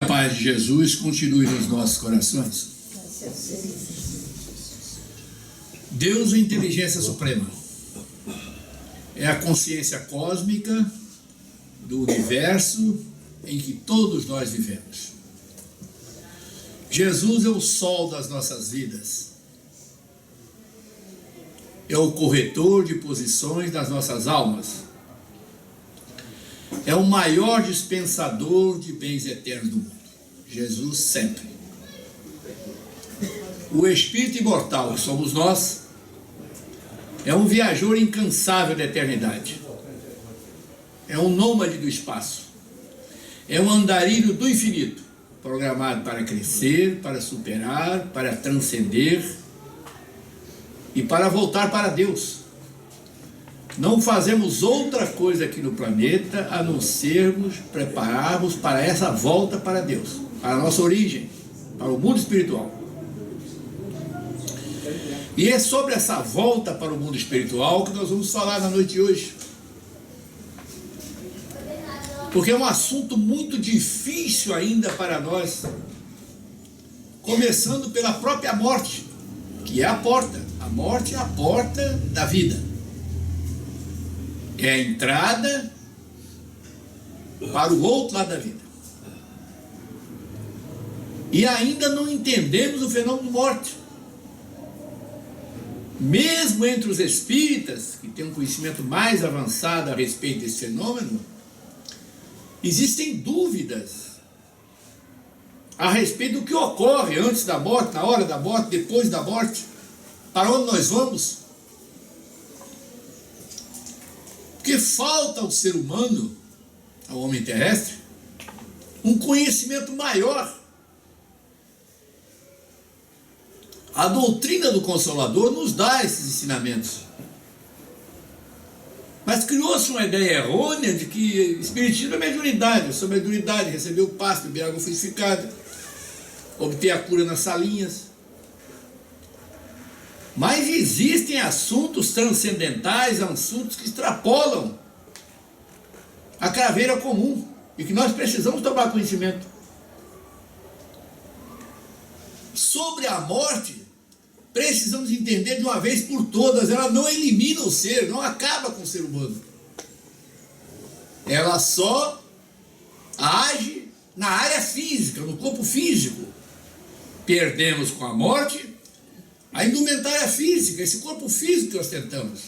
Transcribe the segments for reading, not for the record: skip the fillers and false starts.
A paz de Jesus continue nos nossos corações. Deus é a inteligência suprema. É a consciência cósmica do universo em que todos nós vivemos. Jesus é o sol das nossas vidas. É o corretor de posições das nossas almas. É o maior dispensador de bens eternos do mundo. Jesus sempre. O Espírito imortal, que somos nós, é um viajor incansável da eternidade. É um nômade do espaço. É um andarilho do infinito, programado para crescer, para superar, para transcender e para voltar para Deus. Não fazemos outra coisa aqui no planeta a não sermos preparados para essa volta para Deus, para a nossa origem, para o mundo espiritual. E é sobre essa volta para o mundo espiritual que nós vamos falar na noite de hoje. Porque é um assunto muito difícil ainda para nós, começando pela própria morte, que é a porta. A morte é a porta da vida. É a entrada para o outro lado da vida. E ainda não entendemos o fenômeno morte. Mesmo entre os espíritas, que têm um conhecimento mais avançado a respeito desse fenômeno, existem dúvidas a respeito do que ocorre antes da morte, na hora da morte, depois da morte, para onde nós vamos. Porque falta ao ser humano, ao homem terrestre, um conhecimento maior. A doutrina do Consolador nos dá esses ensinamentos. Mas criou-se uma ideia errônea de que espiritismo é mediunidade. Eu sou mediunidade, receber o passe, beber água fluidificada, obter a cura nas salinhas. Mas existem assuntos transcendentais, assuntos que extrapolam a caveira comum e que nós precisamos tomar conhecimento. Sobre a morte, precisamos entender de uma vez por todas, ela não elimina o ser, não acaba com o ser humano. Ela só age na área física, no corpo físico. Perdemos com a morte a indumentária física, esse corpo físico que ostentamos.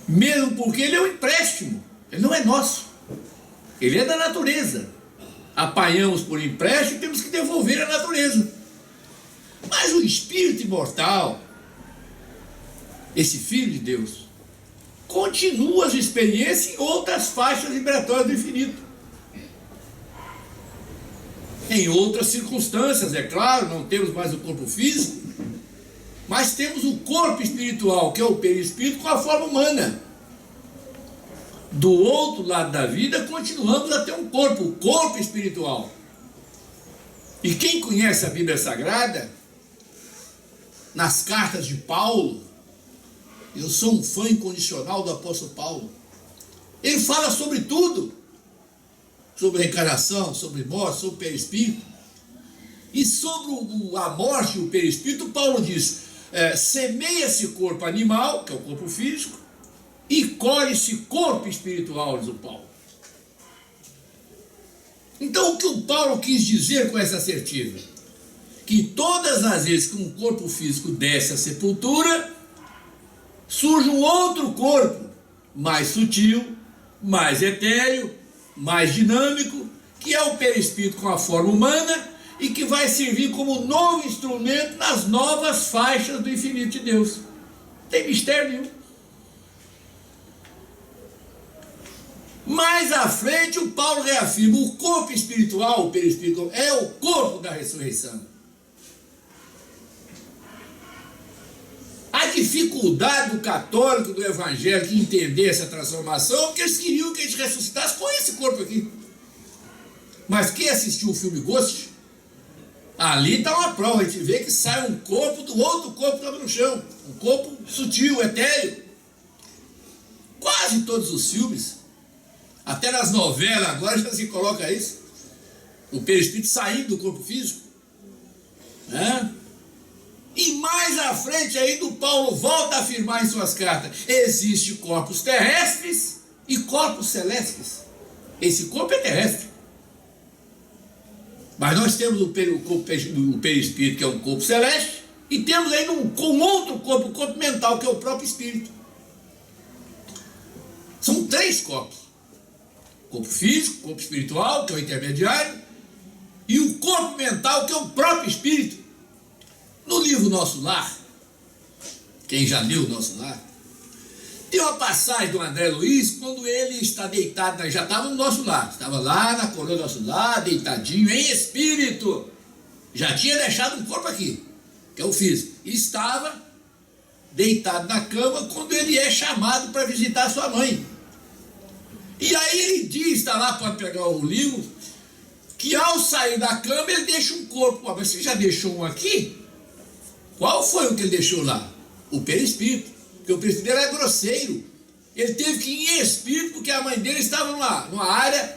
Mesmo porque ele é um empréstimo, ele não é nosso, ele é da natureza. Apanhamos por empréstimo e temos que devolver à natureza. Mas o espírito imortal, esse Filho de Deus, continua as experiências em outras faixas vibratórias do infinito. Em outras circunstâncias, é claro, não temos mais o corpo físico, mas temos o corpo espiritual, que é o perispírito, com a forma humana. Do outro lado da vida, continuamos a ter um corpo, o corpo espiritual. E quem conhece a Bíblia Sagrada, nas cartas de Paulo, eu sou um fã incondicional do apóstolo Paulo, ele fala sobre tudo, sobre reencarnação, sobre morte, sobre perispírito. E sobre a morte e o perispírito, Paulo diz, semeia-se corpo animal, que é o corpo físico, e colhe-se corpo espiritual, diz o Paulo. Então o que o Paulo quis dizer com essa assertiva? Que todas as vezes que um corpo físico desce à sepultura, surge um outro corpo, mais sutil, mais etéreo, mais dinâmico, que é o perispírito com a forma humana e que vai servir como novo instrumento nas novas faixas do infinito de Deus. Não tem mistério nenhum. Mais à frente, o Paulo reafirma, o corpo espiritual, o perispírito, é o corpo da ressurreição. A dificuldade do católico, do evangélico, em entender essa transformação, é porque eles queriam que a gente ressuscitasse com esse corpo aqui. Mas quem assistiu o filme Ghost, ali está uma prova, a gente vê que sai um corpo do outro corpo que estava no chão, um corpo sutil, etéreo. Quase todos os filmes, até nas novelas agora já se coloca isso, O perispírito saindo do corpo físico. Né? E mais à frente ainda o Paulo volta a afirmar em suas cartas: existem corpos terrestres e corpos celestes. Esse corpo é terrestre. Mas nós temos o perispírito, que é um corpo celeste, e temos ainda um outro corpo, o corpo mental, que é o próprio espírito. São 3 corpos. Corpo físico, corpo espiritual, que é o intermediário, e o corpo mental, que é o próprio espírito. No livro Nosso Lar, quem já leu o Nosso Lar, tem uma passagem do André Luiz, quando ele está deitado, já estava no nosso lar, estava lá na coroa do nosso lar, deitadinho, em espírito. Já tinha deixado um corpo aqui, que é o físico. E estava deitado na cama quando ele é chamado para visitar sua mãe. E aí ele diz, está lá, pode pegar o livro, que ao sair da cama ele deixa um corpo. Mas você já deixou um aqui? Qual foi o que ele deixou lá? O perispírito. Porque o perispírito era grosseiro. Ele teve que ir em espírito porque a mãe dele estava numa área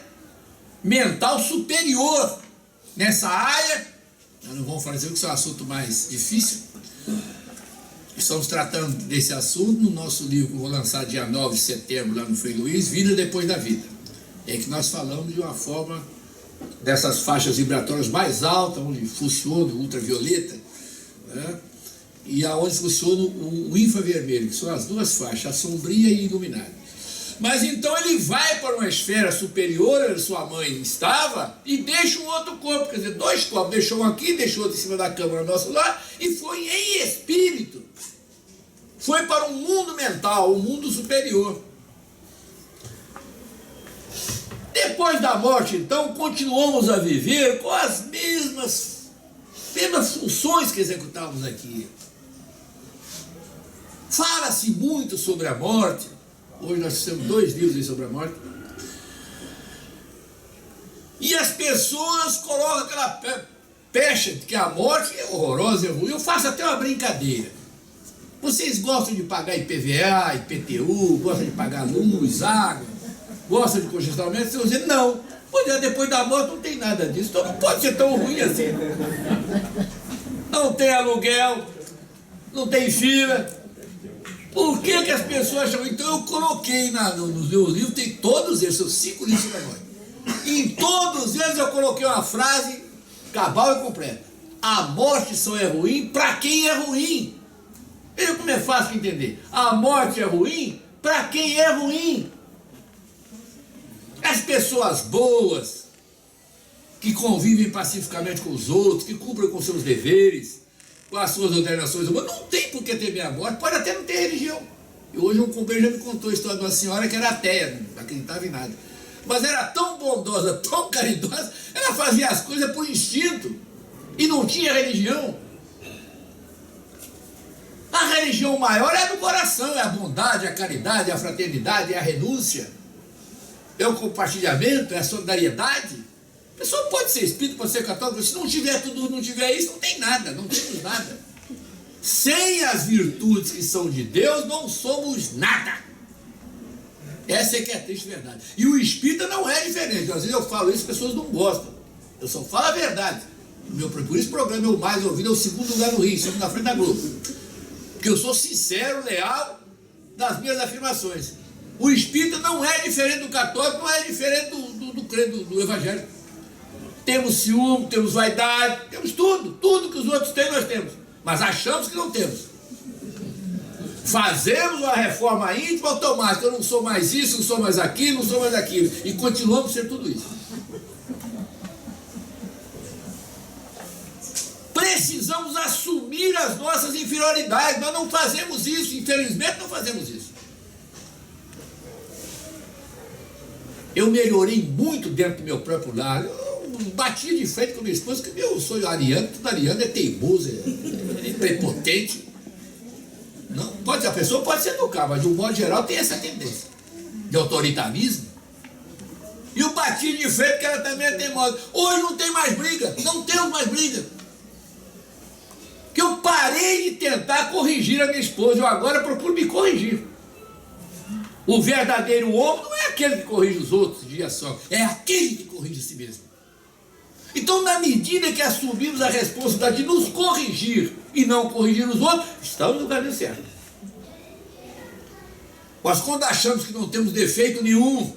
mental superior. Nessa área, nós não vamos fazer que isso é um assunto mais difícil. Estamos tratando desse assunto no nosso livro que eu vou lançar dia 9 de setembro lá no Frei Luiz, Vida Depois da Vida. É que nós falamos de uma forma dessas faixas vibratórias mais altas, onde funciona o ultravioleta, né? E aonde funciona o infravermelho, que são as 2 faixas, a sombria e a iluminada. Mas então ele vai para uma esfera superior, onde sua mãe estava, e deixa um outro corpo, quer dizer, 2 corpos, deixou um aqui, deixou outro em cima da cama no nosso lar, e foi em espírito. Foi para um mundo mental, um mundo superior. Depois da morte, então, continuamos a viver com as mesmas funções que executávamos aqui. Fala-se muito sobre a morte. Hoje nós temos 2 livros sobre a morte. E as pessoas colocam aquela pecha de que a morte é horrorosa, é ruim. Eu faço até uma brincadeira. Vocês gostam de pagar IPVA, IPTU, gostam de pagar luz, água, gostam de congestionamento? Vocês vão dizer, não. Depois da morte não tem nada disso. Então não pode ser tão ruim assim. Não tem aluguel, não tem fila. Por que as pessoas acham? Então eu coloquei nos meus livros, tem todos eles, são 5 livros sobre a morte. Em todos eles eu coloquei uma frase cabal e completa: a morte só é ruim para quem é ruim. Veja como é fácil de entender. A morte é ruim para quem é ruim. As pessoas boas, que convivem pacificamente com os outros, que cumprem com seus deveres, com as suas ordenações humanas, não tem por que temer a morte, pode até não ter religião. E hoje um companheiro já me contou a história de uma senhora que era ateia, não acreditava em nada. Mas era tão bondosa, tão caridosa, ela fazia as coisas por instinto e não tinha religião. A religião maior é a do coração, é a bondade, a caridade, a fraternidade, é a renúncia, é o compartilhamento, é a solidariedade. A pessoa pode ser espírita, pode ser católico, se não tiver tudo, não tiver isso, não tem nada, não temos nada. Sem as virtudes que são de Deus, não somos nada. Essa é que é a triste verdade. E o espírita não é diferente. Às vezes eu falo isso, as pessoas não gostam. Eu só falo a verdade. Por isso o programa é o mais ouvido, é o 2º lugar no Rio, sempre na frente da Globo. Porque eu sou sincero, leal das minhas afirmações. O espírita não é diferente do católico, não é diferente do evangélico. Temos ciúme, temos vaidade, temos tudo que os outros têm, nós temos. Mas achamos que não temos. Fazemos uma reforma íntima automática. Eu não sou mais isso, não sou mais aquilo, não sou mais aquilo. E continuamos a ser tudo isso. Precisamos assumir as nossas inferioridades. Nós não fazemos isso, infelizmente não fazemos isso. Eu melhorei muito dentro do meu próprio lar. Eu batia de frente com a minha esposa, que eu sou ariano, tudo ariano é teimoso, é prepotente. Não, a pessoa pode ser educada, mas de um modo geral tem essa tendência de autoritarismo. E eu bati de frente que ela também é teimosa. Hoje não tem mais briga, não temos mais briga. Que eu parei de tentar corrigir a minha esposa, eu agora procuro me corrigir. O verdadeiro homem não é aquele que corrige os outros dia só, é aquele que corrige a si mesmo. Então, na medida que assumimos a responsabilidade de nos corrigir e não corrigir os outros, estamos no caminho certo. Mas quando achamos que não temos defeito nenhum,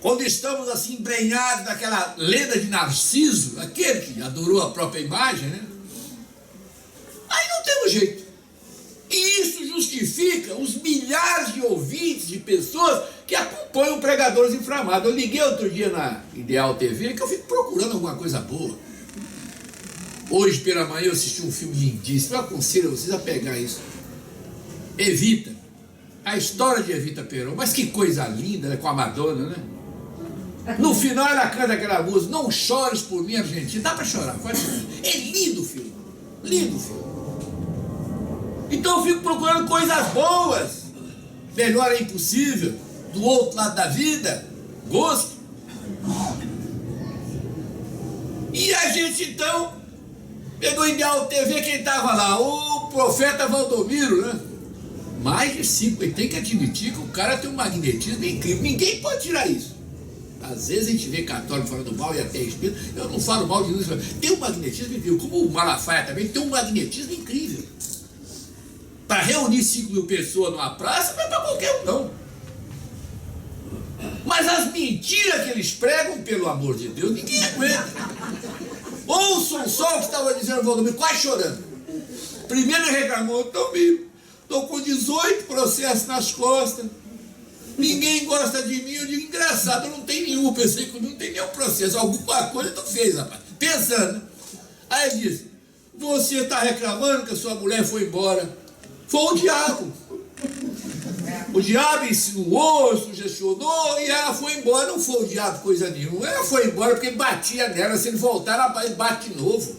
quando estamos assim embrenhados naquela lenda de Narciso, aquele que adorou a própria imagem, né? Aí não temos jeito. E isso justifica os milhares de ouvintes, de pessoas que acompanham pregadores inflamados. Eu liguei outro dia na Ideal TV, que eu fico procurando alguma coisa boa. Hoje pela manhã eu assisti um filme lindíssimo, eu aconselho vocês a pegar isso. Evita, a história de Evita Peron, mas que coisa linda, né, com a Madonna, né? No final ela canta aquela música, Não Chores por Mim, Argentina. Dá pra chorar, pode chorar. É lindo o filme, lindo o filme. Então eu fico procurando coisas boas. Melhor é impossível. Do outro lado da vida, gosto. E a gente então pegou Ideal TV, quem estava lá? O profeta Valdomiro, né? Mais de 5, ele tem que admitir que o cara tem um magnetismo incrível. Ninguém pode tirar isso. Às vezes a gente vê católico falando mal e até espírito. Eu não falo mal de Jesus, tem um magnetismo incrível. Como o Malafaia também tem um magnetismo incrível. Para reunir 5.000 pessoas numa praça, não é para qualquer um, não. Mas as mentiras que eles pregam, pelo amor de Deus, ninguém aguenta. Ouçam só o que estava dizendo o Valdomiro, quase chorando. Primeiro ele reclamou, estou com 18 processos nas costas, ninguém gosta de mim. Eu digo, engraçado, eu não tenho nenhum, pensei que não tem nenhum processo, alguma coisa tu fez, rapaz, pensando. Aí ele disse, você está reclamando que a sua mulher foi embora. Foi o diabo. O diabo insinuou, sugestionou e ela foi embora. Não foi o diabo coisa nenhuma. Ela foi embora porque ele batia nela. Se ele voltar, ele bate de novo.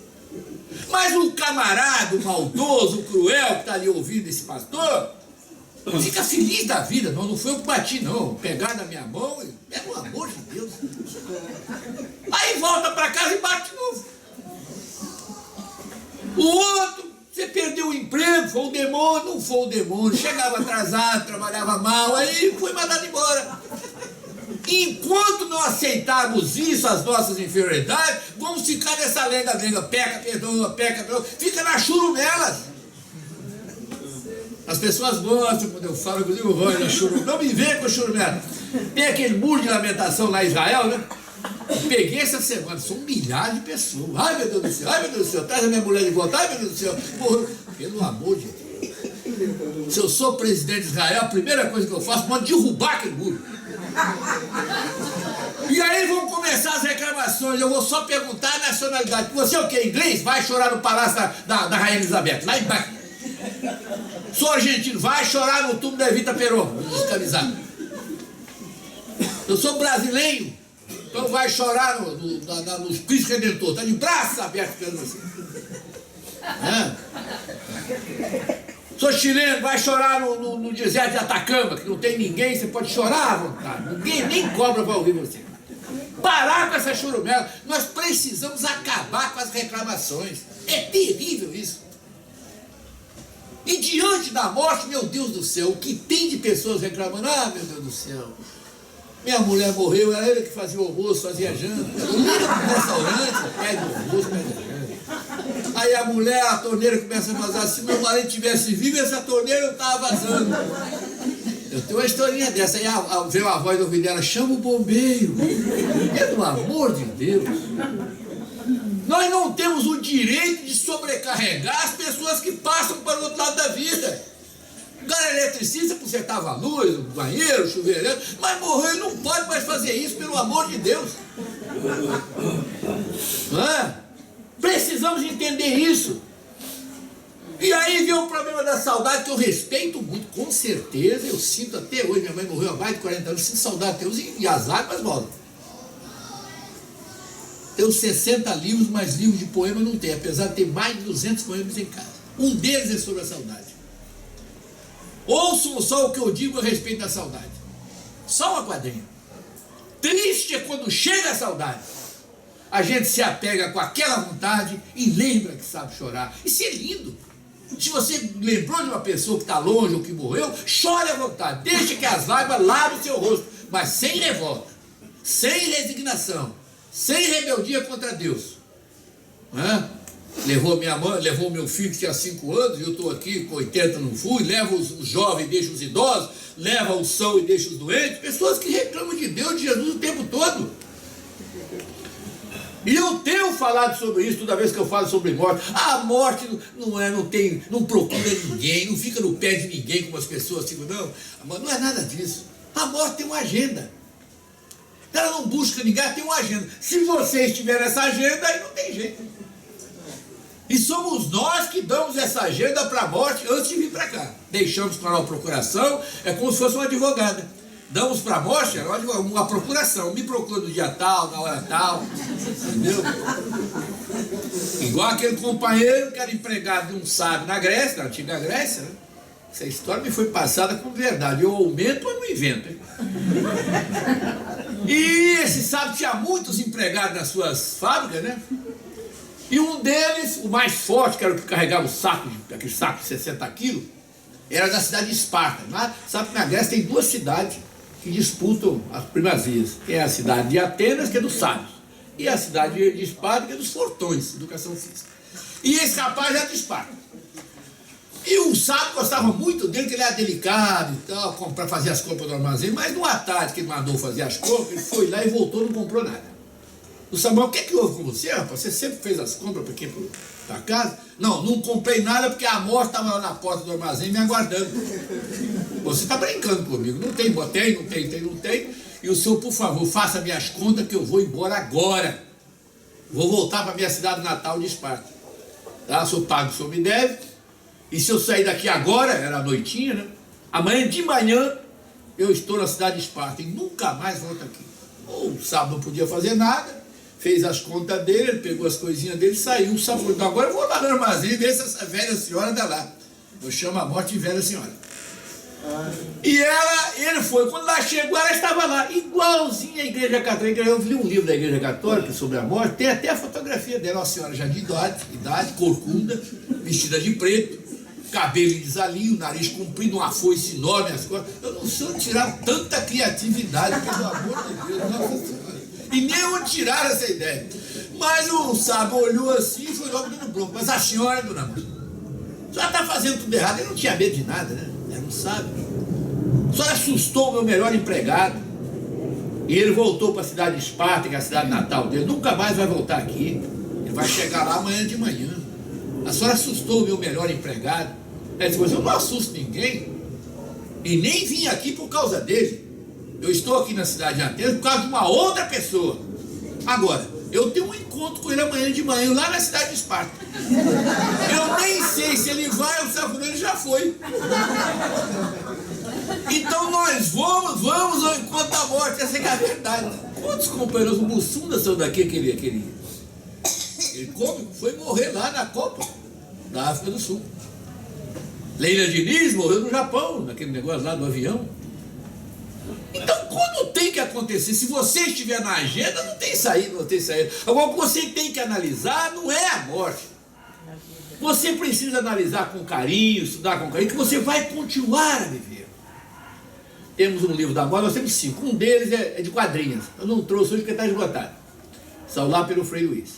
Mas o camarada, o maldoso, o cruel que está ali ouvindo esse pastor, fica feliz da vida. Não foi eu que bati, não. Pegar na minha mão, pelo amor de Deus. Aí volta para casa e bate de novo. O outro, você perdeu o emprego, foi o demônio, não foi o demônio, chegava atrasado, trabalhava mal, aí foi mandado embora. Enquanto não aceitarmos isso, as nossas inferioridades, vamos ficar nessa lenga-lenga, peca, perdoa, fica na churumelas. As pessoas gostam quando eu falo, inclusive o Roy da churumela, não me vê com churumela. Tem aquele muro de lamentação lá em Israel, né? Peguei essa semana, são milhares de pessoas. Ai meu Deus do céu, ai meu Deus do céu, traz a minha mulher de volta, ai meu Deus do céu. Porra, pelo amor de Deus. Se eu sou presidente de Israel, a primeira coisa que eu faço é derrubar aquele muro. E aí vão começar as reclamações. Eu vou só perguntar a nacionalidade. Você é o que? Inglês? Vai chorar no palácio da Rainha Elizabeth, lá embaixo. Sou argentino, vai chorar no túmulo da Evita Peron, descamisado. Eu sou brasileiro. Então vai chorar nos Cristo Redentor, está de braços abertos esperando você. Sou chileno, vai chorar no deserto de Atacama, que não tem ninguém, você pode chorar à vontade. Ninguém nem cobra para ouvir você. Parar com essa churumela. Nós precisamos acabar com as reclamações. É terrível isso. E diante da morte, meu Deus do céu, o que tem de pessoas reclamando? Ah, meu Deus do céu. Minha mulher morreu, era ele que fazia o almoço, fazia janta. Eu ia para o restaurante, pede o almoço, pede a janta. Aí a mulher, a torneira começa a vazar. Se meu marido tivesse vivo, essa torneira não estava vazando. Eu tenho uma historinha dessa. Aí veio a voz do ouvido dela, chama o bombeiro. Pelo amor de Deus. Nós não temos o direito de sobrecarregar as pessoas que passam para o outro lado da vida. O cara é eletricista, consertava a luz, o banheiro, o chuveiro, mas morreu e não pode mais fazer isso, pelo amor de Deus. Não é? Precisamos entender isso. E aí vem o problema da saudade, que eu respeito muito, com certeza, eu sinto até hoje, minha mãe morreu há mais de 40 anos, eu sinto saudade até hoje, e as lágrimas voltam. Tenho 60 livros, mas livros de poema não tem, apesar de ter mais de 200 poemas em casa. Um deles é sobre a saudade. Ouçam só o que eu digo a respeito da saudade. Só uma quadrinha. Triste é quando chega a saudade. A gente se apega com aquela vontade e lembra que sabe chorar. Isso é lindo. Se você lembrou de uma pessoa que está longe ou que morreu, chore à vontade. Deixe que as lágrimas lavem o seu rosto, mas sem revolta, sem resignação, sem rebeldia contra Deus. Né? Levou minha mãe, levou meu filho que tinha 5 anos, e eu estou aqui com 80, não fui, leva os jovens e deixa os idosos, leva os são e deixa os doentes, pessoas que reclamam de Deus, de Jesus o tempo todo. E eu tenho falado sobre isso toda vez que eu falo sobre morte. A morte não procura ninguém, não fica no pé de ninguém como as pessoas ficam, não é nada disso. A morte tem uma agenda. Ela não busca ninguém, ela tem uma agenda. Se você estiver nessa agenda, aí não tem jeito. E somos nós que damos essa agenda para a morte antes de vir para cá. Deixamos para uma procuração, é como se fosse uma advogada. Damos para a morte uma procuração. Me procura no dia tal, na hora tal. Entendeu? Igual aquele companheiro que era empregado de um sábio na Grécia, na antiga Grécia, né? Essa história me foi passada como verdade. Eu aumento ou não invento, hein? E esse sábio tinha muitos empregados nas suas fábricas, né? E um deles, o mais forte, que era o que carregava o saco, aquele saco de 60 quilos, era da cidade de Esparta. Sabe que na Grécia tem 2 cidades que disputam as primazias. Tem a cidade de Atenas, que é dos sábios, e a cidade de Esparta, que é dos fortões, educação física. E esse rapaz era de Esparta. E o sábio gostava muito dele, que ele era delicado e tal, para fazer as compras do armazém, mas numa tarde que ele mandou fazer as compras, ele foi lá e voltou, não comprou nada. O Samuel, o que houve com você, rapaz? Você sempre fez as compras para casa? Não comprei nada porque a morte estava lá na porta do armazém me aguardando. Você está brincando comigo. Não tem. E o senhor, por favor, faça minhas contas que eu vou embora agora. Vou voltar para minha cidade natal de Esparta. Tá? O senhor paga o senhor me deve. E se eu sair daqui agora, era a noitinha, né? Amanhã de manhã eu estou na cidade de Esparta e nunca mais volto aqui. O sábado não podia fazer nada. Fez as contas dele, ele pegou as coisinhas dele, saiu, o sábado. Então agora eu vou lá no armazém e ver se essa velha senhora está lá. Eu chamo a morte de velha senhora. E ele foi, quando lá chegou, ela estava lá, igualzinha à igreja católica. Eu li um livro da igreja católica sobre a morte, tem até a fotografia dela, uma senhora já de idade, corcunda, vestida de preto, cabelo em desalinho, nariz comprido, uma foice enorme, as coisas. Eu não sei onde tirar tanta criatividade, pelo amor de Deus, nossa senhora. E nem onde tiraram essa ideia. Mas o sábio olhou assim e foi logo dando bronca. Mas a senhora, dona Maria, a senhora está fazendo tudo errado. Ele não tinha medo de nada, né? Era um sábio. A senhora assustou o meu melhor empregado. E ele voltou para a cidade de Esparta, que é a cidade natal dele. Nunca mais vai voltar aqui. Ele vai chegar lá amanhã de manhã. A senhora assustou o meu melhor empregado. Ele disse, mas eu não assusto ninguém. E nem vim aqui por causa dele. Eu estou aqui na cidade de Atenas por causa de uma outra pessoa. Agora, eu tenho um encontro com ele amanhã de manhã, lá na cidade de Esparta. Eu nem sei se ele vai ou se ele já foi. Então nós vamos ao encontro da morte, essa é a verdade. Quantos companheiros, o Mussunda saiu daqui, ele foi morrer lá na Copa da África do Sul. Leila Diniz morreu no Japão, naquele negócio lá do avião. Então, quando tem que acontecer, se você estiver na agenda, não tem saída. Agora, o que você tem que analisar não é a morte. Você precisa analisar com carinho, estudar com carinho, que você vai continuar a viver. Temos um livro da morte, nós temos 5. Um deles é de quadrinhos. Eu não trouxe hoje porque está esgotado. Saiu lá pelo Frei Luiz.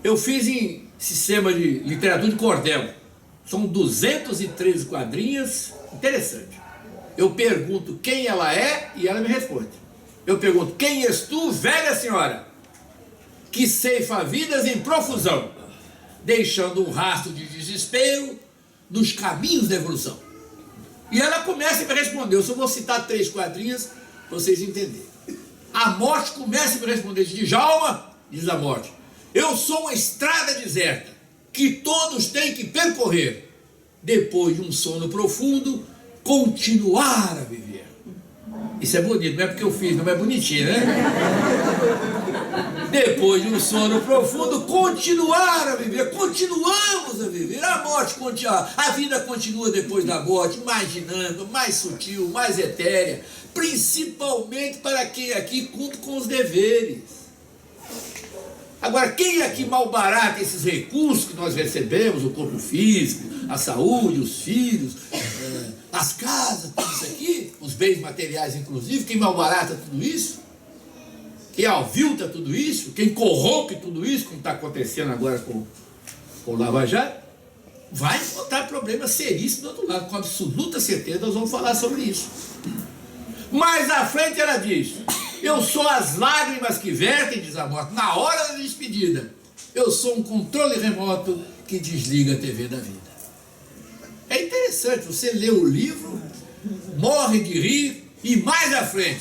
Eu fiz em sistema de literatura de cordel. São 213 quadrinhos. Interessante. Eu pergunto quem ela é e ela me responde. Eu pergunto, quem és tu, velha senhora, que ceifa vidas em profusão, deixando um rastro de desespero nos caminhos da evolução? E ela começa a me responder. Eu só vou citar 3 quadrinhos para vocês entenderem. A morte começa a me responder. Djalma, diz a morte, eu sou uma estrada deserta que todos têm que percorrer. Depois de um sono profundo, continuar a viver. Isso é bonito, não é porque eu fiz, não é bonitinho, né? Depois de um sono profundo, continuar a viver. Continuamos a viver. A morte continua, a vida continua depois da morte, mais dinâmica, mais sutil, mais etérea, principalmente para quem aqui cumpre com os deveres. Agora, quem aqui malbarata esses recursos que nós recebemos, o corpo físico, a saúde, os filhos, as casas, tudo isso aqui, os bens materiais inclusive, quem malbarata tudo isso? Quem avilta tudo isso, quem corrompe tudo isso, como está acontecendo agora com o Lava Jato, vai encontrar problemas seríssimos do outro lado. Com absoluta certeza nós vamos falar sobre isso. Mais à frente ela diz: eu sou as lágrimas que vertem, diz a morte, na hora da despedida. Eu sou um controle remoto que desliga a TV da vida. É interessante, você lê o livro, morre de rir, e mais à frente: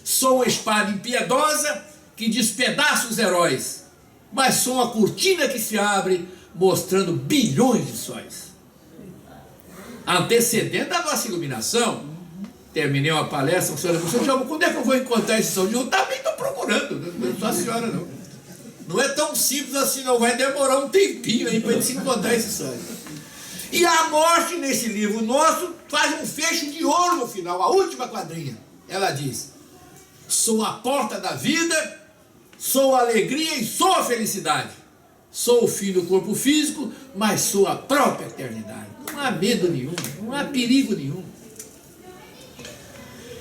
sou uma espada impiedosa que despedaça os heróis, mas sou uma cortina que se abre, mostrando bilhões de sóis. Antecedente da nossa iluminação, terminei uma palestra, a senhora disse: quando é que eu vou encontrar esse São João? Eu também estou procurando, não é só a senhora não. Não é tão simples assim não, vai demorar um tempinho aí para a gente se encontrar esse sonho. E a morte nesse livro nosso faz um fecho de ouro no final, a última quadrinha. Ela diz: sou a porta da vida, sou a alegria e sou a felicidade. Sou o fim do corpo físico, mas sou a própria eternidade. Não há medo nenhum, não há perigo nenhum.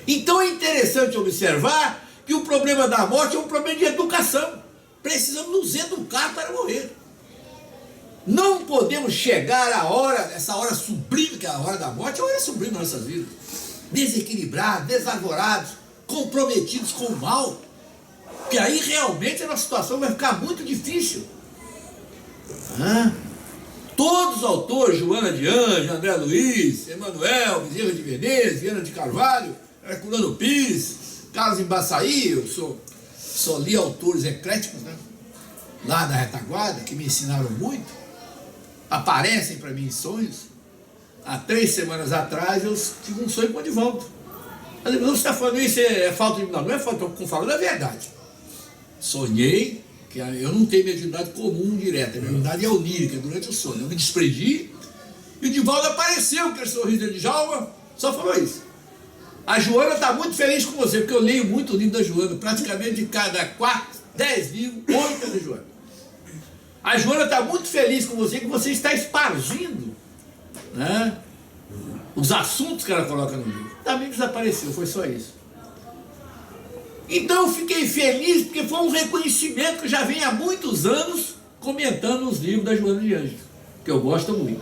Então é interessante observar que o problema da morte é um problema de educação. Precisamos nos educar para morrer. Não podemos chegar à hora, essa hora sublime, que é a hora da morte, é a hora sublime das nossas vidas. Desequilibrados, desarvorados, comprometidos com o mal. Porque aí realmente a nossa situação vai ficar muito difícil. Todos os autores, Joana de Anjos, André Luiz, Emanuel, Bezerra de Menezes, Viana de Carvalho, Herculano Pires, Carlos Embaçaí, eu só li autores ecléticos, né? Lá da retaguarda, que me ensinaram muito, aparecem para mim em sonhos. Há 3 semanas atrás eu tive um sonho com o Edivaldo. Você está falando isso, é falta de... Não é falta, estou falando a verdade. Sonhei que eu não tenho mediunidade comum direta, a mediunidade é onírica durante o sonho. Eu me desprendi e o Edivaldo apareceu, aquele sorriso de Djalma, só falou isso. A Joana está muito feliz com você, porque eu leio muito o livro da Joana, praticamente de cada 10 livros, 8 é da Joana. A Joana está muito feliz com você, que você está espargindo, né, os assuntos que ela coloca no livro. Também desapareceu, foi só isso. Então eu fiquei feliz, porque foi um reconhecimento que eu já venho há muitos anos comentando os livros da Joana de Anjos, que eu gosto muito.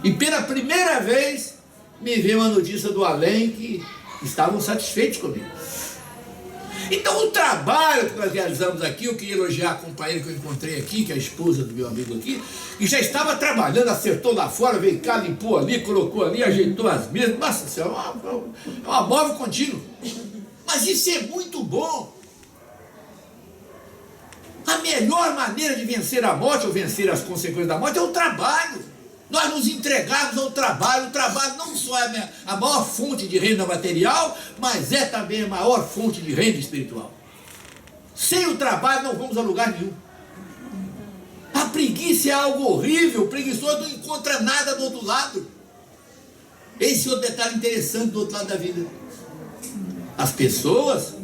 E pela primeira vez me veio uma notícia do além que estavam satisfeitos comigo. Então o trabalho que nós realizamos aqui, eu queria elogiar a companheira que eu encontrei aqui, que é a esposa do meu amigo aqui, que já estava trabalhando, acertou lá fora, veio cá, limpou ali, colocou ali, ajeitou as mesas. Nossa senhora, é uma móvel contínua. Mas isso é muito bom. A melhor maneira de vencer a morte, ou vencer as consequências da morte, é o trabalho. Nós nos entregarmos ao trabalho. O trabalho não só é a maior fonte de renda material, mas é também a maior fonte de renda espiritual. Sem o trabalho não vamos a lugar nenhum. A preguiça é algo horrível, o preguiçoso não encontra nada do outro lado. Esse é outro detalhe interessante do outro lado da vida. As pessoas,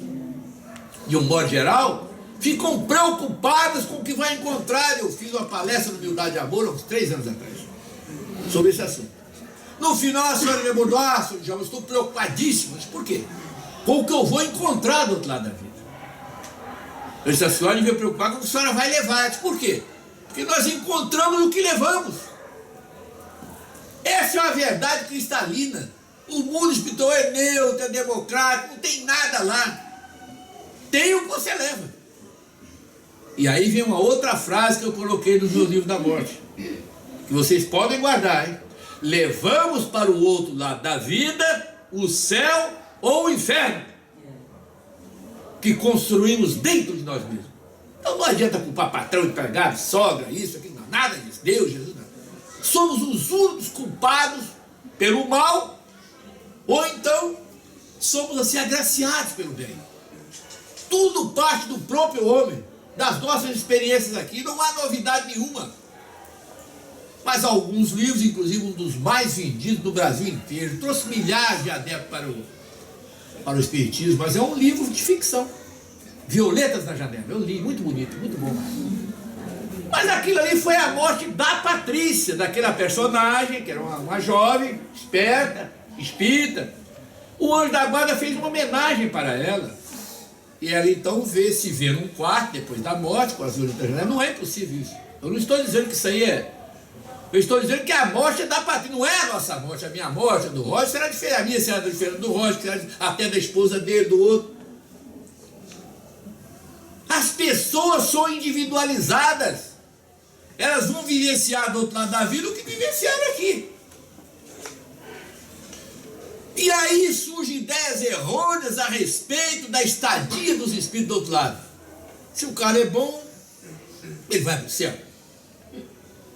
de um modo geral, ficam preocupadas com o que vai encontrar. Eu fiz uma palestra no Humildade e Amor há uns 3 anos atrás sobre esse assunto. No final a senhora me abordou: senhor Djalma, eu estou preocupadíssimo. Mas por quê? Com o que eu vou encontrar do outro lado da vida. Eu disse: a senhora me preocupar com o que a senhora vai levar. Eu disse: por quê? Porque nós encontramos o que levamos. Essa é uma verdade cristalina. O mundo espiritual é neutro, é democrático, não tem nada lá. Tem o que você leva. E aí vem uma outra frase que eu coloquei no meu livro da morte, que vocês podem guardar, hein? Levamos para o outro lado da vida o céu ou o inferno que construímos dentro de nós mesmos. Então não adianta culpar patrão, empregado, sogra, isso, aquilo, não, nada disso. Deus, Jesus, não. Somos os únicos culpados pelo mal, ou então somos assim agraciados pelo bem. Tudo parte do próprio homem, das nossas experiências aqui, não há novidade nenhuma. Mas alguns livros, inclusive um dos mais vendidos no Brasil inteiro, trouxe milhares de adeptos para o Espiritismo, mas é um livro de ficção. Violetas na Janela, eu li, muito bonito, muito bom. Mas aquilo ali foi a morte da Patrícia, daquela personagem, que era uma jovem, esperta, espírita. O Anjo da Guarda fez uma homenagem para ela. E ela então se vê num quarto, depois da morte, com as duas janelas. Não é impossível isso. Eu não estou dizendo que isso aí é... Eu estou dizendo que a morte é da patrícia, não é a nossa morte, a minha morte, a do Roger, será diferente, a minha será diferente do Roger, será até da esposa dele, do outro. As pessoas são individualizadas. Elas vão vivenciar do outro lado da vida o que vivenciaram aqui. E aí surgem ideias errôneas a respeito da estadia dos espíritos do outro lado. Se o cara é bom, ele vai para o céu.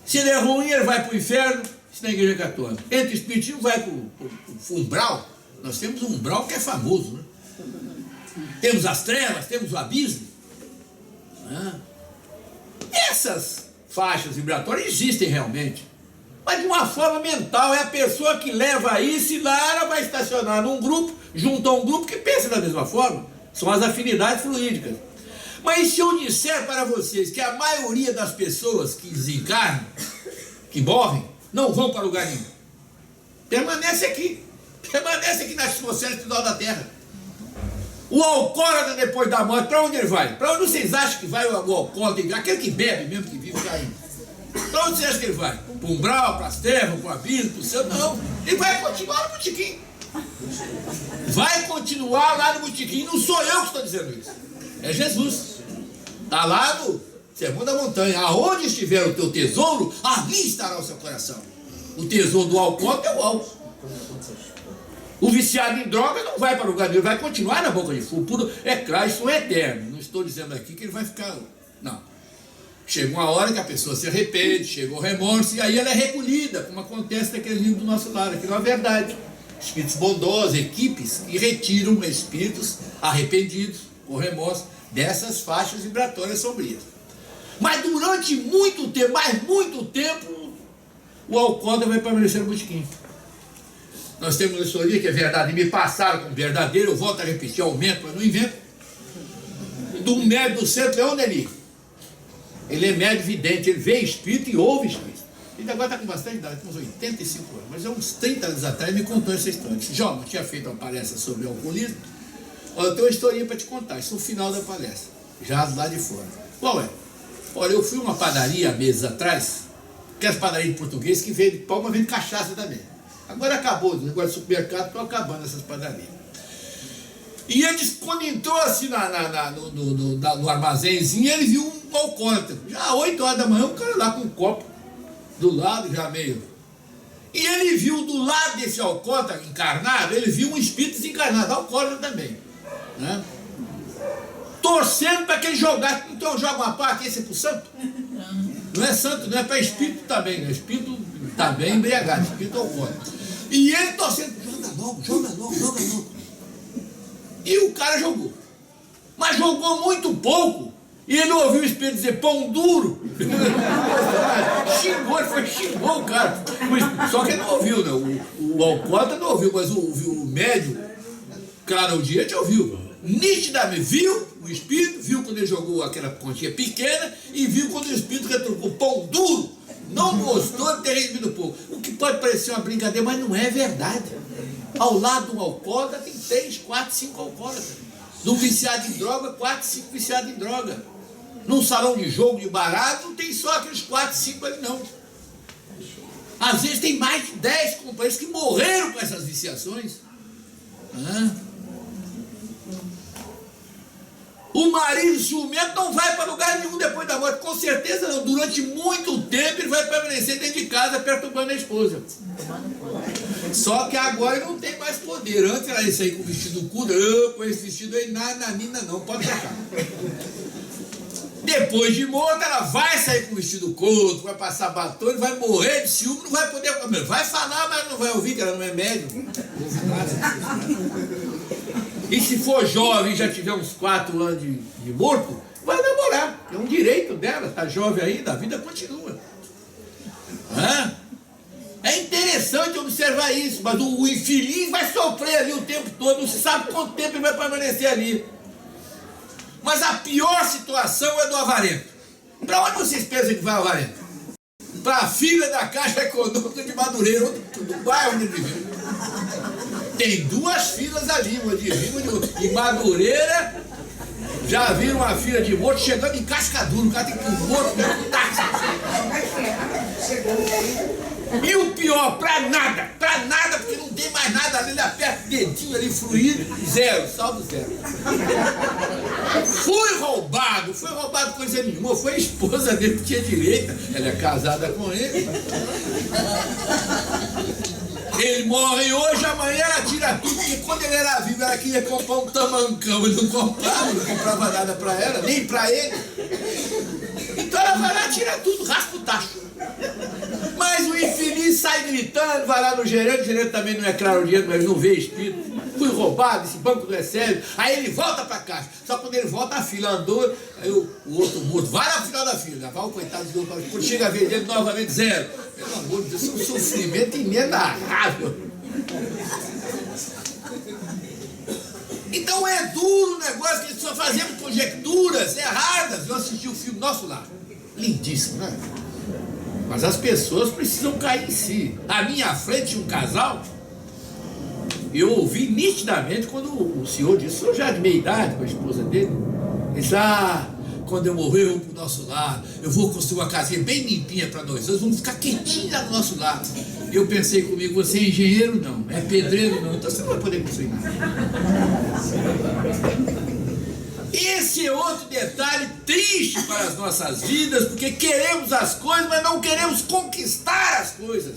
Se ele é ruim, ele vai para o inferno. Isso na igreja católica. Entre o espiritismo vai para o umbral. Nós temos um umbral que é famoso, né? Temos as trevas, temos o abismo. Essas faixas vibratórias existem realmente, mas de uma forma mental. É a pessoa que leva isso e lá ela vai estacionar num grupo, junto a um grupo que pensa da mesma forma. São as afinidades fluídicas. Mas se eu disser para vocês que a maioria das pessoas que desencarnam, que morrem, não vão para lugar nenhum, permanece aqui na atmosfera espiritual da Terra. O alcoólatra depois da morte, para onde ele vai? Para onde vocês acham que vai o alcoólatra? Aquele que bebe mesmo, que vive caindo. Para onde vocês acham que ele vai? Para o umbral, para as trevas, para o abismo, para o céu? Não, ele vai continuar no botequim. Vai continuar lá no botequim. Não sou eu que estou dizendo isso, é Jesus. Está lá no Sermão da Montanha. Aonde estiver o teu tesouro, ali estará o seu coração. O tesouro do alcoólatra é o álcool. O viciado em droga não vai para o lugar dele, vai continuar na boca de fogo. É claro, isso é eterno. Não estou dizendo aqui que ele vai ficar... Não. Chega uma hora que a pessoa se arrepende, chega o remorso, e aí ela é recolhida, como acontece naquele livro do nosso lar. Aquilo é verdade. Espíritos bondosos, equipes que retiram espíritos arrependidos, com remorso, dessas faixas vibratórias sombrias. Mas durante muito tempo, o alcoólatra vai permanecer no botequim. Nós temos uma história que é verdade, me passaram como verdadeiro, eu volto a repetir, aumento, mas não invento. Do médio do centro, é onde ele? Ele é médio vidente, ele vê espírito e ouve espírito. Ele agora está com bastante idade, tem uns 85 anos, mas há uns 30 anos atrás me contou essa história. Disse, João, eu tinha feito uma palestra sobre alcoolismo, olha, eu tenho uma historinha para te contar, isso no final da palestra, já lá de fora. Qual é? Olha, eu fui a uma padaria há meses atrás, que é as padarias de português que vende pão, mas vende cachaça também. Agora acabou, o negócio de supermercado, estão acabando essas padarias. E eles, quando entrou assim no armazenzinho, ele viu um alcoólatra. Já às 8 horas da manhã, o cara lá com um copo do lado, já meio. E ele viu do lado desse alcoólatra encarnado, ele viu um espírito desencarnado, alcoólatra também, né? Torcendo para que ele jogasse. Então joga uma parte, esse é para o santo? Não é santo, não é para espírito também, né? Espírito também embriagado, espírito alcoólatra. E ele torcendo, joga logo. E o cara jogou. Mas jogou muito pouco. E ele ouviu o espírito dizer, pão duro. Xingou o cara. Só que ele não ouviu, né? O alcoólatra não ouviu, mas o médium, claro, o diante ouviu. Nitidamente, viu o espírito, viu quando ele jogou aquela pontinha pequena e viu quando o espírito retrucou pão duro. Não gostou de ter recebido pouco. O que pode parecer uma brincadeira, mas não é verdade. Ao lado de um alcoólatra tem 3, 4, 5 alcoólatras. De um viciado em droga, 4, 5 viciados em droga. Num salão de jogo de barato, não tem só aqueles 4, 5 ali não. Às vezes tem mais de 10 companheiros que morreram com essas viciações. O marido ciumento não vai para lugar nenhum depois da morte, com certeza não. Durante muito tempo ele vai permanecer dentro de casa perturbando a esposa. Só que agora ele não tem mais poder. Antes era isso aí com o vestido curto, com esse vestido aí, nananina não, pode trocar. Depois de morta, ela vai sair com o vestido curto, vai passar batom, ele vai morrer de ciúme, não vai poder comer. Vai falar, mas não vai ouvir, que ela não é médium. Não ouve nada. E se for jovem e já tiver uns 4 anos de morto, vai namorar. É um direito dela, está jovem ainda, a vida continua. É interessante observar isso, mas o infeliz vai sofrer ali o tempo todo, não se sabe quanto tempo ele vai permanecer ali. Mas a pior situação é do avarento. Para onde vocês pensam que vai o avarento? Para a fila da Caixa Econômica de Madureira, do bairro onde ele vive. Tem 2 filas ali, uma de Rio e de outra. E Madureira Já viram uma fila de morto chegando em Cascadura, o cara tem que ir um morto dentro do táxi. E o pior, pra nada, porque não tem mais nada ali, ele aperta o dedinho ali, fluido, zero, saldo zero. Fui roubado coisa nenhuma, foi a esposa dele que tinha direito, ela é casada com ele. Ele morre hoje, amanhã ela tira tudo, porque quando ele era vivo ela queria comprar um tamancão, ele não comprava nada pra ela, nem pra ele. Então ela vai lá, tira tudo, raspa o tacho. Mas o infeliz sai gritando, vai lá no gerente, o gerente também não é claro o dinheiro, mas não vê espírito. Fui roubado, esse banco não recebe. Aí ele volta pra caixa. Só quando ele volta, a fila andou, aí o outro morto vai lá no final da fila, vai o coitado de novo. Quando chega a vez dele, novamente zero. Pelo amor de Deus, isso é um sofrimento inenarrável. Então é duro o negócio que só fazemos conjecturas erradas. Eu assisti o filme Nosso Lar. Lindíssimo, né? Mas as pessoas precisam cair em si. À minha frente, um casal, eu ouvi nitidamente quando o senhor disse, o senhor já de meia idade com a esposa dele, ele disse, quando eu morrer, eu vou pro nosso lar, eu vou construir uma casinha bem limpinha para nós dois, vamos ficar quietinhos lá no nosso lar. Eu pensei comigo, você é engenheiro? Não. É pedreiro? Não. Então você não vai poder construir nada. Esse é outro detalhe triste para as nossas vidas, porque queremos as coisas, mas não queremos conquistar as coisas.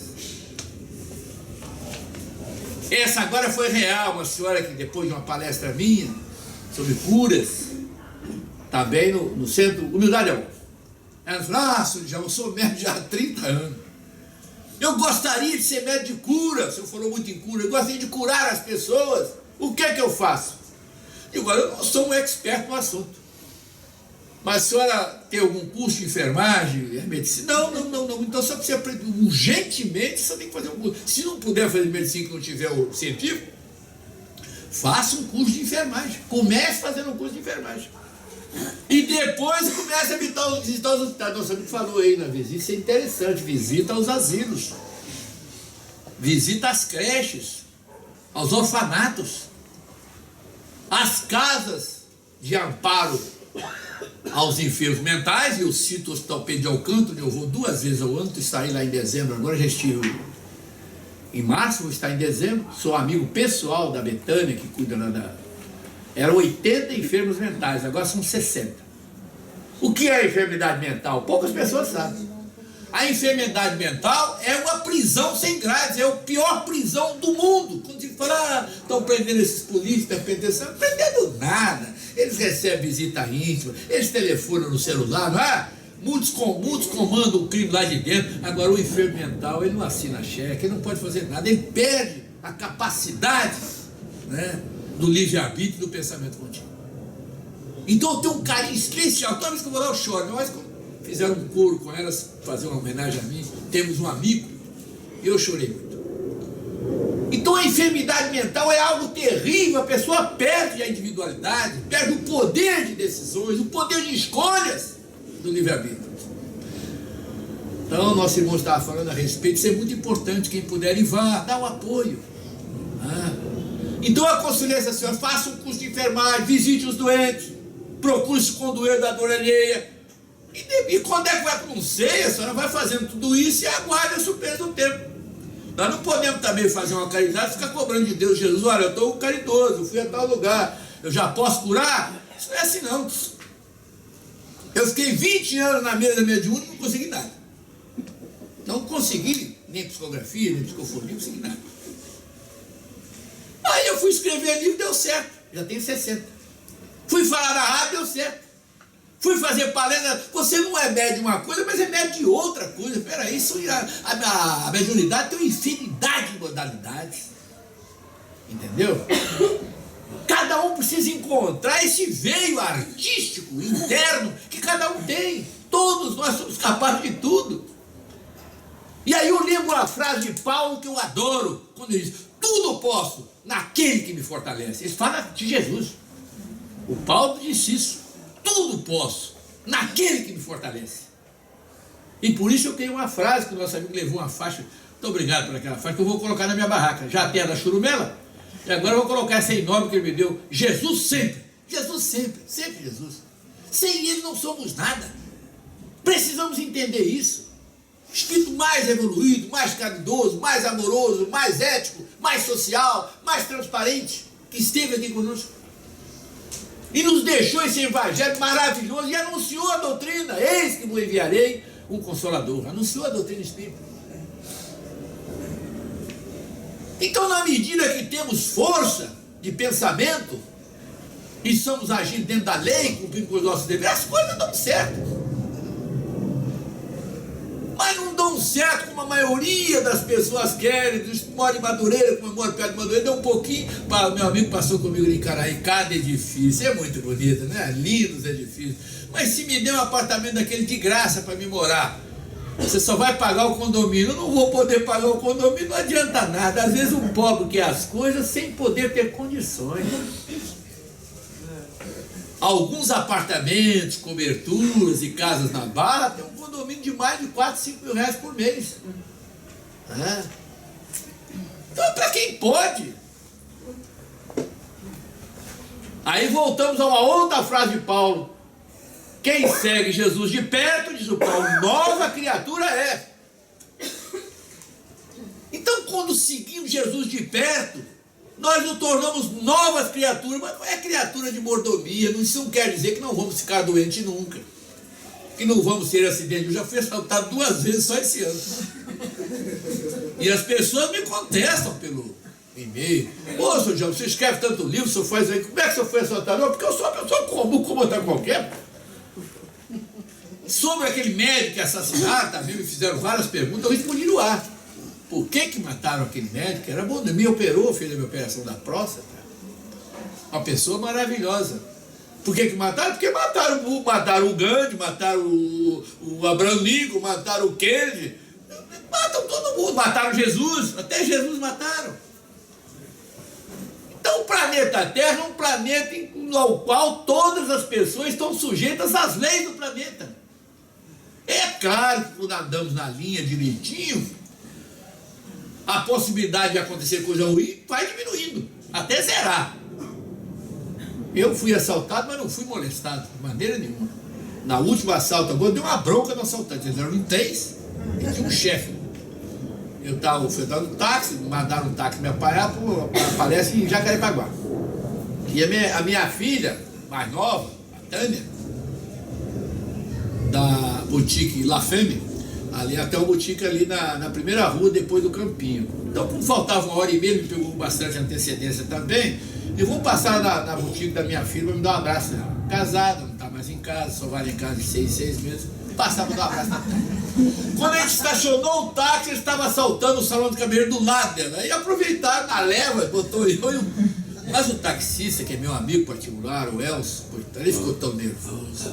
Essa agora foi real, uma senhora que depois de uma palestra minha, sobre curas, também no centro Humildade Amor. Ela falou, senhor Djalma, eu sou médico já há 30 anos. Eu gostaria de ser médico de cura, o senhor falou muito em cura, eu gostaria de curar as pessoas, o que é que eu faço? E agora eu não sou um expert no assunto. Mas a senhora tem algum curso de enfermagem, medicina? Não. Então só precisa aprender urgentemente, você tem que fazer um curso. Se não puder fazer medicina que não tiver o científico, faça um curso de enfermagem. Comece fazendo um curso de enfermagem. E depois comece a visitar os hospitais. Nossa amigo falou aí na visita, isso é interessante. Visita os asilos, visita as creches, aos orfanatos, as casas de amparo aos enfermos mentais. Eu cito o Hospital Pedro de Alcântara, eu vou 2 vezes ao ano, estarei lá em dezembro, agora já estive em março, vou estar em dezembro, sou amigo pessoal da Betânia, que cuida lá da... Eram 80 enfermos mentais, agora são 60. O que é a enfermidade mental? Poucas pessoas sabem. A enfermidade mental é uma prisão sem grades, é a pior prisão do mundo. Quando se fala, estão prendendo esses polícias, estão prendendo nada. Eles recebem visita íntima, eles telefonam no celular, não é? Muitos comandam o crime lá de dentro. Agora o enfermo mental, ele não assina cheque, ele não pode fazer nada, ele perde a capacidade, né, do livre-arbítrio e do pensamento contínuo. Então eu tenho um carinho especial. Toda vez que eu vou lá eu choro, mas quando fizeram um coro com elas, fazer uma homenagem a mim, temos um amigo, e eu chorei muito. Então a enfermidade mental é algo terrível, a pessoa perde a individualidade, perde o poder de decisões, o poder de escolhas do livre-arbítrio. Então nosso irmão estava falando a respeito, isso é muito importante, quem puder ir vá, dá o apoio. Então eu aconselho essa senhora, faça um curso de enfermagem, visite os doentes, procure se condoer da dor alheia. E quando é que vai, não sei, a senhora vai fazendo tudo isso e aguarde a surpresa do tempo. Nós não podemos também fazer uma caridade e ficar cobrando de Deus, Jesus, olha, eu estou caridoso, eu fui a tal lugar, eu já posso curar? Isso não é assim não. Eu fiquei 20 anos na mesa mediúnica e não consegui nada. Não consegui nem psicografia, nem psicofonia, não consegui nada. Aí eu fui escrever livro, deu certo, já tenho 60. Fui falar na rádio, deu certo. Fui fazer palestra, você não é médio de uma coisa, mas é médio de outra coisa. Peraí, a mediunidade tem uma infinidade de modalidades. Entendeu? Cada um precisa encontrar esse veio artístico, interno, que cada um tem. Todos nós somos capazes de tudo. E aí eu lembro a frase de Paulo que eu adoro, quando ele diz, tudo posso naquele que me fortalece. Ele fala de Jesus. O Paulo disse isso. Tudo posso naquele que me fortalece. E por isso eu tenho uma frase que o nosso amigo levou uma faixa. Muito obrigado por aquela faixa que eu vou colocar na minha barraca. Já tem a da Churumela, e agora eu vou colocar essa enorme que ele me deu. Jesus sempre Jesus sempre, sempre Jesus. Sem Ele não somos nada. Precisamos entender isso. Espírito mais evoluído, mais caridoso, mais amoroso, mais ético, mais social, mais transparente, que esteve aqui conosco. E nos deixou esse evangelho maravilhoso e anunciou a doutrina. Eis que vos enviarei um consolador. Anunciou a doutrina espírita. Então, na medida que temos força de pensamento e estamos agindo dentro da lei, cumprindo com os nossos deveres, as coisas dão certo. Mas não dão certo como a maioria das pessoas querem. Mora em Madureira, como eu moro perto de Madureira, deu um pouquinho. Meu amigo passou comigo em Icaraí, cada edifício, é muito bonito, né? Lindos edifícios. Mas se me der um apartamento daquele de graça para me morar, você só vai pagar o condomínio. Eu não vou poder pagar o condomínio, não adianta nada. Às vezes um pobre quer as coisas sem poder ter condições. Alguns apartamentos, coberturas e casas na Barra tem um condomínio de mais de 4, 5 mil reais por mês. Então é para quem pode. Aí voltamos a uma outra frase de Paulo. Quem segue Jesus de perto, diz o Paulo, nova criatura é. Então quando seguimos Jesus de perto, nós nos tornamos novas criaturas, mas não é criatura de mordomia. Isso não quer dizer que não vamos ficar doentes nunca, que não vamos ter acidente. Eu já fui assaltado 2 vezes só esse ano. E as pessoas me contestam pelo e-mail. Ô, senhor João, você escreve tanto livro, o senhor faz aí, como é que o senhor foi assaltado? Não, porque eu sou uma pessoa comum, como outra qualquer. Sobre aquele médico que assassinaram, também me fizeram várias perguntas, eu respondi no ar. Por que mataram aquele médico? Era bom, me operou, fez a minha operação da próstata. Uma pessoa maravilhosa. Por que mataram? Porque mataram o Gandhi, mataram o Abraham Lincoln, mataram o Kennedy. Matam todo mundo, mataram Jesus, até Jesus mataram. Então o planeta Terra é um planeta no qual todas as pessoas estão sujeitas às leis do planeta. É claro que quando andamos na linha direitinho, a possibilidade de acontecer coisa ruim vai diminuindo, até zerar. Eu fui assaltado, mas não fui molestado, de maneira nenhuma. Na última assalto, eu dei uma bronca no assaltante. Eles eram em 3 e tinha um chefe. Fui andando no táxi, mandaram um táxi me apanhar para a palestra em Jacarepaguá. E a minha filha, mais nova, a Tânia, da boutique La Femme, ali até o boutique ali na primeira rua, depois do Campinho. Então, como faltava 1h30, me pegou com bastante antecedência também, eu vou passar na boutique da minha filha para me dar um abraço nela. Casada, não está mais em casa, só vai em casa de 6 meses. Passar para dar um abraço na Tânia. Quando a gente estacionou o táxi, ele estava assaltando o salão de cabeleireiro do lado dela. Aí aproveitaram na leva, botou eu e mas o taxista, que é meu amigo particular, o Elcio, ele ficou tão nervoso.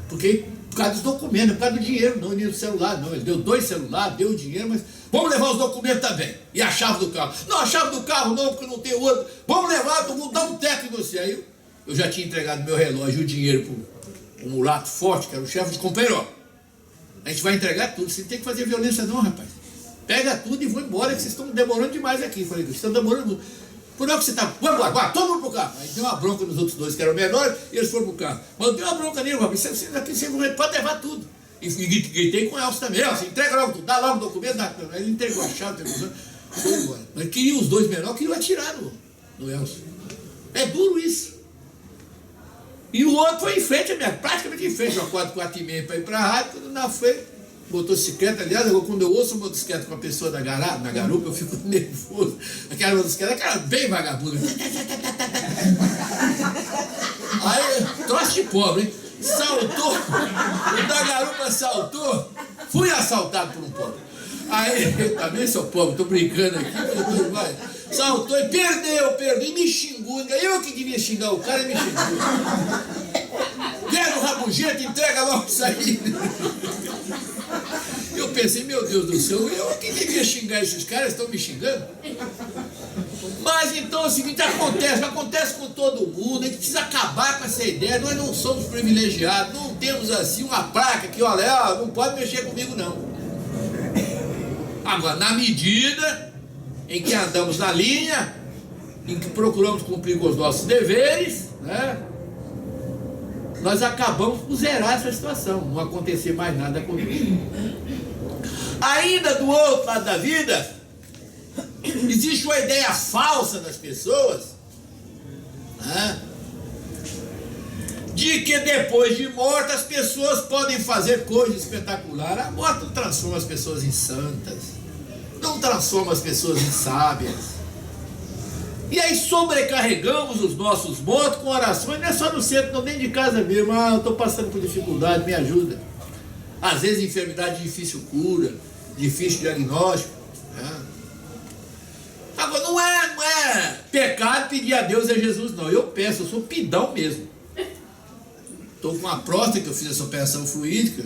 Porque por causa dos documentos, por causa do dinheiro, não do celular, não. Ele deu 2 celulares, deu o dinheiro, mas vamos levar os documentos também. E a chave do carro. Não, a chave do carro não, porque não tem outro. Vamos levar, vamos dar um teco em você. Aí eu já tinha entregado meu relógio e o dinheiro para o mulato forte, que era o chefe de companheiro. A gente vai entregar tudo, você não tem que fazer violência não, rapaz. Pega tudo e vou embora, que vocês estão demorando demais aqui. Eu falei, vocês estão demorando muito. Por onde que você está? Vamos lá, todo mundo pro carro. Aí deu uma bronca nos outros 2 que eram menores e eles foram pro carro. Mas deu uma bronca nele, rapaz, você pode levar tudo. E gritei com o Elcio também, Elcio, entrega logo tudo, dá logo o documento. Aí ele entregou a chave, foi embora. Mas queriam os 2 menores, queriam atirar no Elcio. É duro isso. E o outro foi em frente, praticamente em frente, uma 4h30 para ir para a rádio, quando na frente, motocicleta, aliás, quando eu ouço motocicleta com a pessoa na garupa, eu fico nervoso. Aquela motocicleta, bem vagabunda. Aí, troço de pobre, hein? Saltou, o da garupa saltou, fui assaltado por um pobre. Aí, eu também sou pobre, tô brincando aqui, saltou e perdeu, e me xingou. Eu que devia xingar o cara e me xingou. Pega o rabugento, entrega logo isso aí. Eu pensei, meu Deus do céu, eu que devia xingar esses caras, estão me xingando. Mas então é o seguinte, acontece com todo mundo, a gente precisa acabar com essa ideia, nós não somos privilegiados, não temos assim uma placa que, olha, não pode mexer comigo não. Agora, na medida em que andamos na linha, em que procuramos cumprir com os nossos deveres, né? nós acabamos por zerar essa situação, não acontecer mais nada conosco. Ainda do outro lado da vida, existe uma ideia falsa das pessoas, né, de que depois de morta as pessoas podem fazer coisas espetaculares. A morte não transforma as pessoas em santas, não transforma as pessoas em sábias. E aí sobrecarregamos os nossos mortos com orações, não é só no centro, não, dentro de casa mesmo. Eu estou passando por dificuldade, me ajuda. Às vezes enfermidade de difícil cura, difícil diagnóstico, né? Agora não é pecado pedir a Deus e a Jesus, não. Eu peço, eu sou pidão mesmo. Estou com uma próstata, que eu fiz essa operação fluídica,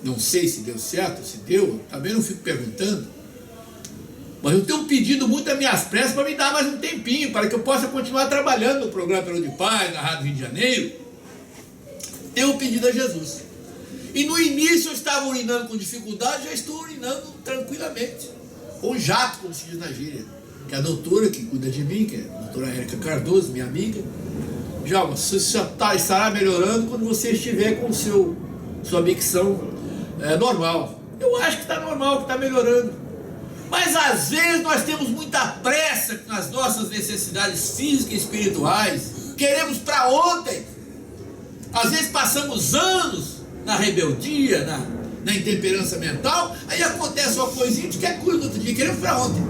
não sei se deu certo, se deu, também não fico perguntando. Mas eu tenho pedido muito as minhas pressas para me dar mais um tempinho, para que eu possa continuar trabalhando no programa Pelo de Paz, na Rádio Rio de Janeiro. Tenho pedido a Jesus. E no início eu estava urinando com dificuldade, já estou urinando tranquilamente. Com jato, como se diz na gíria. Que é a doutora que cuida de mim, que é a doutora Érica Cardoso, minha amiga. Já, você estará melhorando quando você estiver com sua micção normal. Eu acho que está normal, que está melhorando. Mas às vezes nós temos muita pressa nas nossas necessidades físicas e espirituais. Queremos para ontem. Às vezes passamos anos na rebeldia, na intemperança mental. Aí acontece uma coisinha, a gente quer cura do outro dia, queremos para ontem.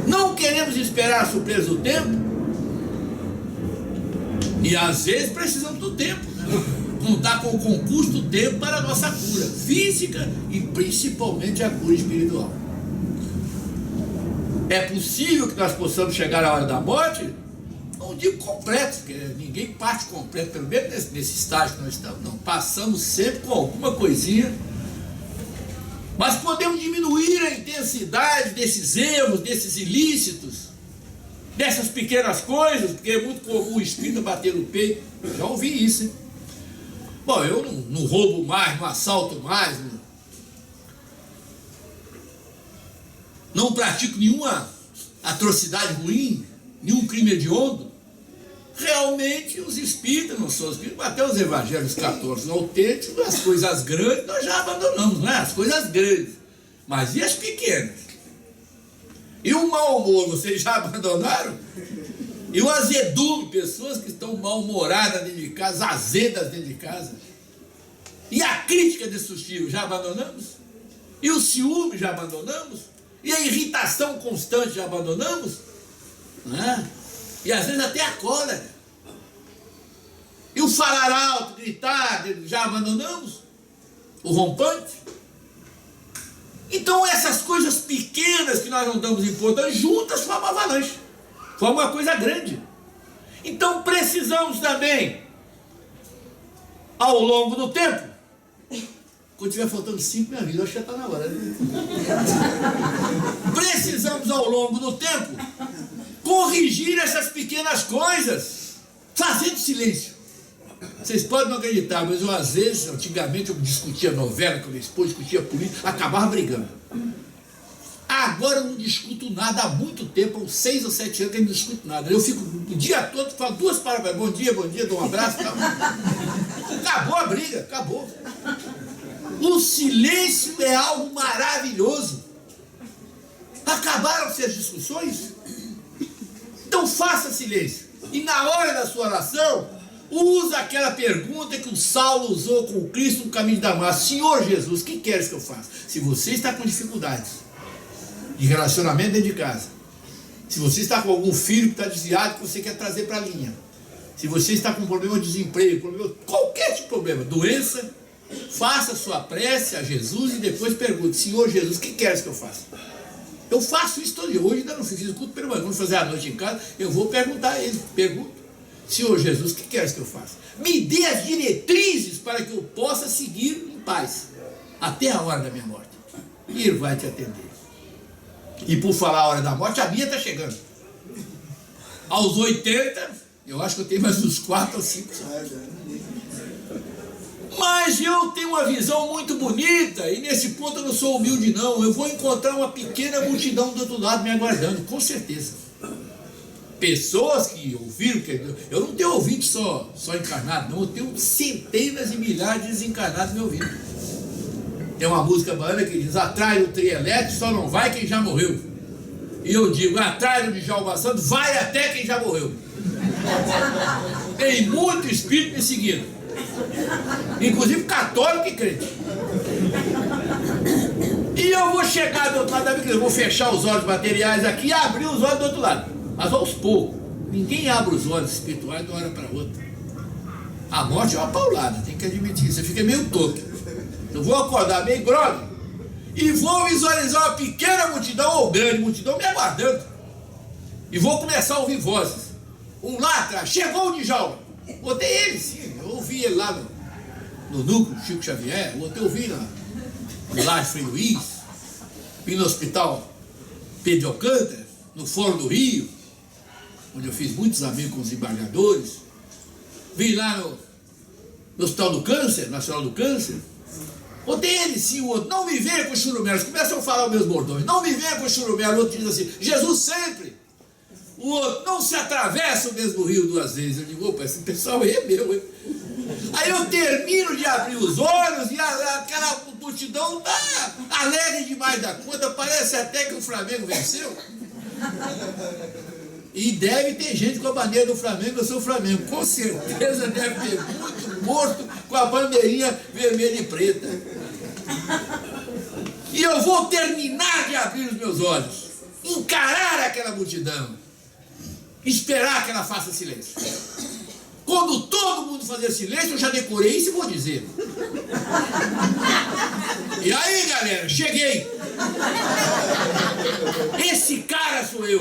Não queremos esperar a surpresa do tempo. E às vezes precisamos do tempo, né? Contar com o concurso do tempo para a nossa cura física e principalmente a cura espiritual. É possível que nós possamos chegar à hora da morte? Não digo completo, porque ninguém parte completo, pelo menos nesse estágio que nós estamos. Não, passamos sempre com alguma coisinha. Mas podemos diminuir a intensidade desses erros, desses ilícitos, dessas pequenas coisas, porque é muito comum o espírito bater no peito. Já ouvi isso, hein? Bom, eu não roubo mais, não assalto mais, não pratico nenhuma atrocidade ruim, nenhum crime hediondo. Realmente os espíritas, não são os espíritas, até os evangelhos católicos autênticos, as coisas grandes nós já abandonamos, não é? As coisas grandes. Mas e as pequenas? E o mau humor, vocês já abandonaram? E o azedume, pessoas que estão mal-humoradas dentro de casa, azedas dentro de casa. E a crítica destrutiva, já abandonamos? E o ciúme, já abandonamos? E a irritação constante, já abandonamos? Não é? E às vezes até a cólera. E o falar alto, gritar, já abandonamos? O rompante? Então essas coisas pequenas que nós não damos importância, juntas formam uma avalanche. Forma uma coisa grande. Então precisamos também, ao longo do tempo, quando estiver faltando 5, minha vida, eu acho que já está na hora, né? Precisamos ao longo do tempo corrigir essas pequenas coisas, fazendo silêncio. Vocês podem não acreditar, mas eu às vezes, antigamente eu discutia novela com a minha esposa, discutia política, acabava brigando. Agora eu não discuto nada há muito tempo, há uns 6 ou 7 anos que eu não discuto nada. Eu fico o dia todo, falo 2 palavras, bom dia, dou um abraço, tal. Acabou a briga, acabou. O silêncio é algo maravilhoso. Acabaram-se as discussões? Então faça silêncio. E na hora da sua oração, usa aquela pergunta que o Saulo usou com o Cristo no caminho de Damasco. Senhor Jesus, o que queres que eu faça? Se você está com dificuldades de relacionamento dentro de casa, se você está com algum filho que está desviado, que você quer trazer para a linha, se você está com problema de desemprego, qualquer tipo de problema, doença, faça sua prece a Jesus e depois pergunte: Senhor Jesus, o que queres que eu faça? Eu faço isso todo dia. Hoje ainda não fiz o culto permanente, vamos fazer a noite em casa, eu vou perguntar a ele, pergunto: Senhor Jesus, o que queres que eu faça? Me dê as diretrizes para que eu possa seguir em paz até a hora da minha morte. E ele vai te atender. E por falar a hora da morte, a minha está chegando. Aos 80, eu acho que eu tenho mais uns 4 ou 5 anos. Mas eu tenho uma visão muito bonita, e nesse ponto eu não sou humilde não. Eu vou encontrar uma pequena multidão do outro lado me aguardando, com certeza. pessoas que ouviram, eu não tenho ouvinte só encarnado, não, eu tenho centenas e milhares de desencarnados me ouvindo. Tem uma música baiana que diz: atrás do trem elétrico só não vai quem já morreu. E eu digo: atrás do Djalma Santos vai até quem já morreu. Tem muito espírito me seguindo, inclusive católico e crente. E eu vou chegar do outro lado da vida, eu vou fechar os olhos materiais aqui e abrir os olhos do outro lado. Mas aos poucos, ninguém abre os olhos espirituais de uma hora para outra. A morte é uma paulada, tem que admitir, você fica meio toque. Eu vou acordar meio grogue e vou visualizar uma pequena multidão ou grande multidão me aguardando. E vou começar a ouvir vozes. Um lá atrás: chegou o Djalma. Botei ele, sim, eu ouvi ele lá no núcleo Chico Xavier, eu ouvi no Laje Frei Luiz, vim no Hospital Pedro de Alcântara, no Fórum do Rio, onde eu fiz muitos amigos com os embargadores. Vim lá no Hospital do Câncer, Nacional do Câncer. Botei ele sim, o outro: não me venha com churumelo. Eles começam a falar os meus bordões: não me venha com churumelo. O outro diz assim: Jesus sempre. O outro: não se atravessa o mesmo rio duas vezes. Eu digo: opa, esse pessoal aí é meu, hein? Aí eu termino de abrir os olhos e aquela multidão tá alegre demais da conta, parece até que o Flamengo venceu. E deve ter gente com a bandeira do Flamengo, eu sou Flamengo, com certeza deve ter muito morto com a bandeirinha vermelha e preta. E eu vou terminar de abrir os meus olhos, encarar aquela multidão, esperar que ela faça silêncio. Quando todo mundo fazer silêncio, eu já decorei isso e vou dizer: e aí, galera, cheguei. Esse cara sou eu.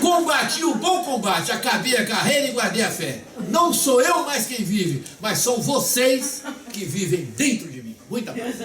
Combati o bom combate, acabei a carreira e guardei a fé. Não sou eu mais quem vive, mas são vocês que vivem dentro de mim. Muita paz.